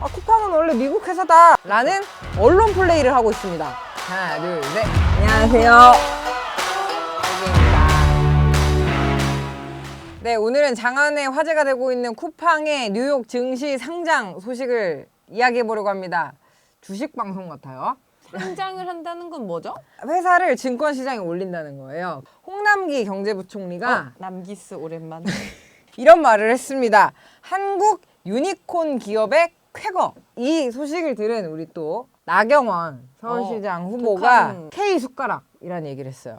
쿠팡은 원래 미국 회사다 라는 언론 플레이를 하고 있습니다. 하나, 둘, 셋. 안녕하세요. 네, 오늘은 장안에 화제가 되고 있는 쿠팡의 뉴욕 증시 상장 소식을 이야기해보려고 합니다. 주식 방송 같아요. 상장을 한다는 건 뭐죠? 회사를 증권시장에 올린다는 거예요. 홍남기 경제부총리가 남기스 오랜만에. 이런 말을 했습니다. 한국 유니콘 기업의 쾌거. 이 소식을 들은 우리 또 나경원 서울시장 후보가 북한. K 숟가락이라는 얘기를 했어요.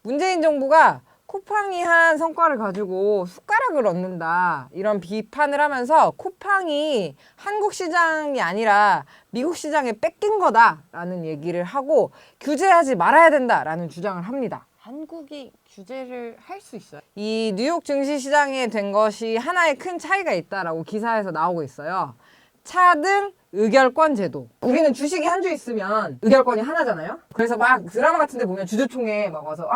문재인 정부가 쿠팡이 한 성과를 가지고 숟가락을 얻는다 이런 비판을 하면서 쿠팡이 한국 시장이 아니라 미국 시장에 뺏긴 거다라는 얘기를 하고 규제하지 말아야 된다라는 주장을 합니다. 한국이 규제를 할 수 있어요? 이 뉴욕 증시 시장에 된 것이 하나의 큰 차이가 있다라고 기사에서 나오고 있어요. 차등 의결권 제도. 우리는 주식이 한 주 있으면 의결권이 하나잖아요. 그래서 막 드라마 같은 데 보면 주주총회 막 와서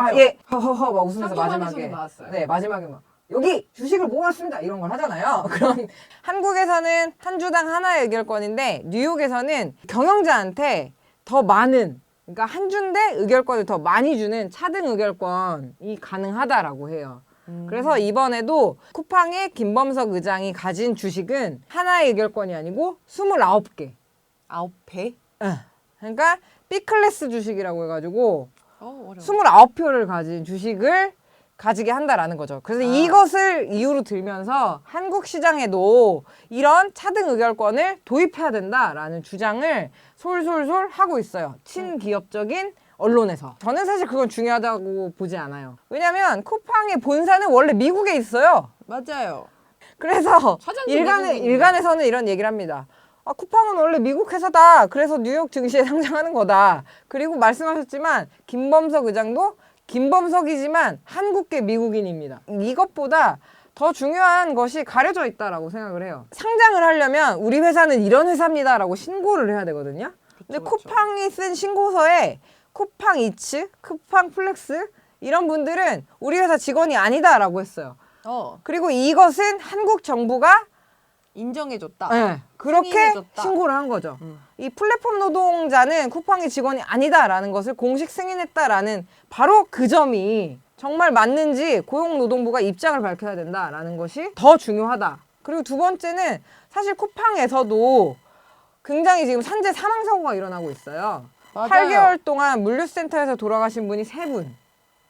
허허허 막 웃으면서 마지막에 나왔어요. 네, 마지막에 막 여기 주식을 모았습니다 이런 걸 하잖아요. 그럼 한국에서는 한 주당 하나의 의결권인데 뉴욕에서는 경영자한테 더 많은, 그러니까 한 주인데 의결권을 더 많이 주는 차등 의결권이 가능하다라고 해요. 그래서 이번에도 쿠팡의 김범석 의장이 가진 주식은 하나의 의결권이 아니고 29개. 9배? 그러니까 B클래스 주식이라고 해가지고 어려워. 29표를 가진 주식을 가지게 한다라는 거죠. 그래서 이것을 이유로 들면서 한국 시장에도 이런 차등 의결권을 도입해야 된다라는 주장을 솔솔솔 하고 있어요. 친기업적인 언론에서. 저는 사실 그건 중요하다고 보지 않아요. 왜냐면 쿠팡의 본사는 원래 미국에 있어요. 맞아요. 그래서 사장님 일간에서는 이런 얘기를 합니다. 쿠팡은 원래 미국 회사다. 그래서 뉴욕 증시에 상장하는 거다. 그리고 말씀하셨지만 김범석 의장도 김범석이지만 한국계 미국인입니다. 이것보다 더 중요한 것이 가려져 있다라고 생각을 해요. 상장을 하려면 우리 회사는 이런 회사입니다라고 신고를 해야 되거든요. 근데 그쵸. 쿠팡이 쓴 신고서에 쿠팡 이츠, 쿠팡 플렉스 이런 분들은 우리 회사 직원이 아니다라고 했어요. 그리고 이것은 한국 정부가 인정해줬다. 네, 그렇게 승인해줬다. 신고를 한 거죠. 이 플랫폼 노동자는 쿠팡의 직원이 아니다라는 것을 공식 승인했다라는 바로 그 점이 정말 맞는지 고용노동부가 입장을 밝혀야 된다라는 것이 더 중요하다. 그리고 두 번째는 사실 쿠팡에서도 굉장히 지금 산재 사망 사고가 일어나고 있어요. 맞아요. 8개월 동안 물류센터에서 돌아가신 분이 3분.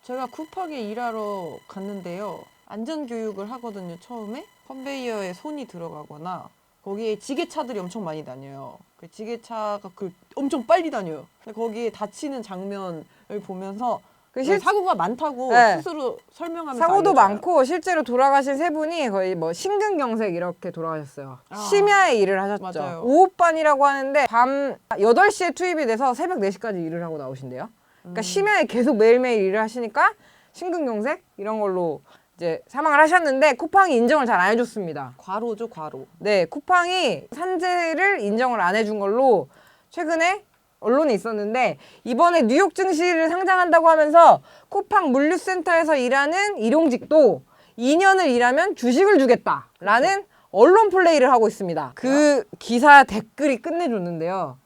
제가 쿠팡에 일하러 갔는데요. 안전교육을 하거든요, 처음에. 컨베이어에 손이 들어가거나 거기에 지게차들이 엄청 많이 다녀요. 그 지게차가 엄청 빨리 다녀요. 근데 거기에 다치는 장면을 보면서 사고가 많다고 네. 스스로 설명하면서 사고도 알려줘요. 많고 실제로 돌아가신 3분이 거의 뭐 심근경색 이렇게 돌아가셨어요. 아, 심야에 일을 하셨죠. 맞아요. 오후반이라고 하는데 밤 8시에 투입이 돼서 새벽 4시까지 일을 하고 나오신대요. 그러니까 심야에 계속 매일매일 일을 하시니까 심근경색 이런 걸로 이제 사망을 하셨는데 쿠팡이 인정을 잘 안 해줬습니다. 과로죠, 과로. 네, 쿠팡이 산재를 인정을 안 해준 걸로 최근에 언론에 있었는데 이번에 뉴욕 증시를 상장한다고 하면서 쿠팡 물류센터에서 일하는 일용직도 2년을 일하면 주식을 주겠다라는 언론 플레이를 하고 있습니다. 그 기사 댓글이 끝내줬는데요.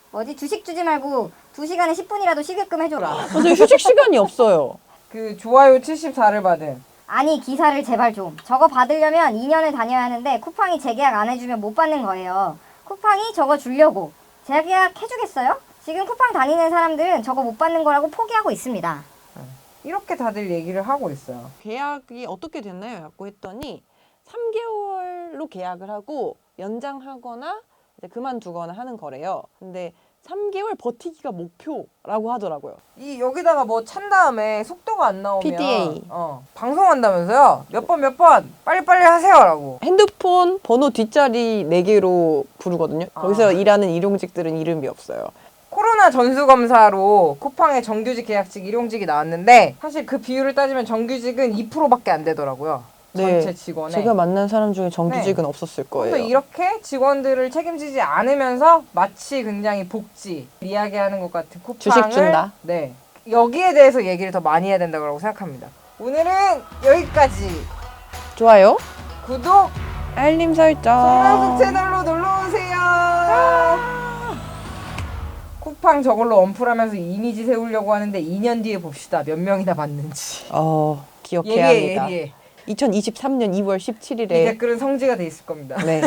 뭐지? 주식 주지 말고 2시간에 10분이라도 쉬게끔 해줘라. 저희 휴식 시간이 없어요. 그 좋아요 74를 받은 아니 기사를 제발 좀. 저거 받으려면 2년을 다녀야 하는데 쿠팡이 재계약 안 해주면 못 받는 거예요. 쿠팡이 저거 주려고 재계약 해주겠어요? 지금 쿠팡 다니는 사람들은 저거 못 받는 거라고 포기하고 있습니다. 이렇게 다들 얘기를 하고 있어요. 계약이 어떻게 됐나요? 라고 했더니 3개월로 계약을 하고 연장하거나 이제 그만두거나 하는 거래요. 근데 3개월 버티기가 목표라고 하더라고요. 이 여기다가 뭐 찬 다음에 속도가 안 나오면 PDA. 방송한다면서요. 몇 번 빨리빨리 하세요라고. 핸드폰 번호 뒷자리 4개로 부르거든요. 거기서 일하는 일용직들은 이름이 없어요. 코로나 전수검사로 쿠팡의 정규직 계약직 일용직이 나왔는데 사실 그 비율을 따지면 정규직은 2%밖에 안 되더라고요. 전체 직원에. 제가 만난 사람 중에 정규직은 없었을 거예요. 또 이렇게 직원들을 책임지지 않으면서 마치 굉장히 복지 이야기하는 것 같은 쿠팡을 주식 준다. 네, 여기에 대해서 얘기를 더 많이 해야 된다고 생각합니다. 오늘은 여기까지. 좋아요. 구독, 알림 설정. 송명숙 채널로 놀러오세요. 쿠팡 저걸로 언플하면서 이미지 세우려고 하는데 2년 뒤에 봅시다. 몇 명이나 받는지. 기억해야 예리해 합니다. 예리해. 2023년 2월 이 17일에 댓글은 성지가 돼 있을 겁니다. 네.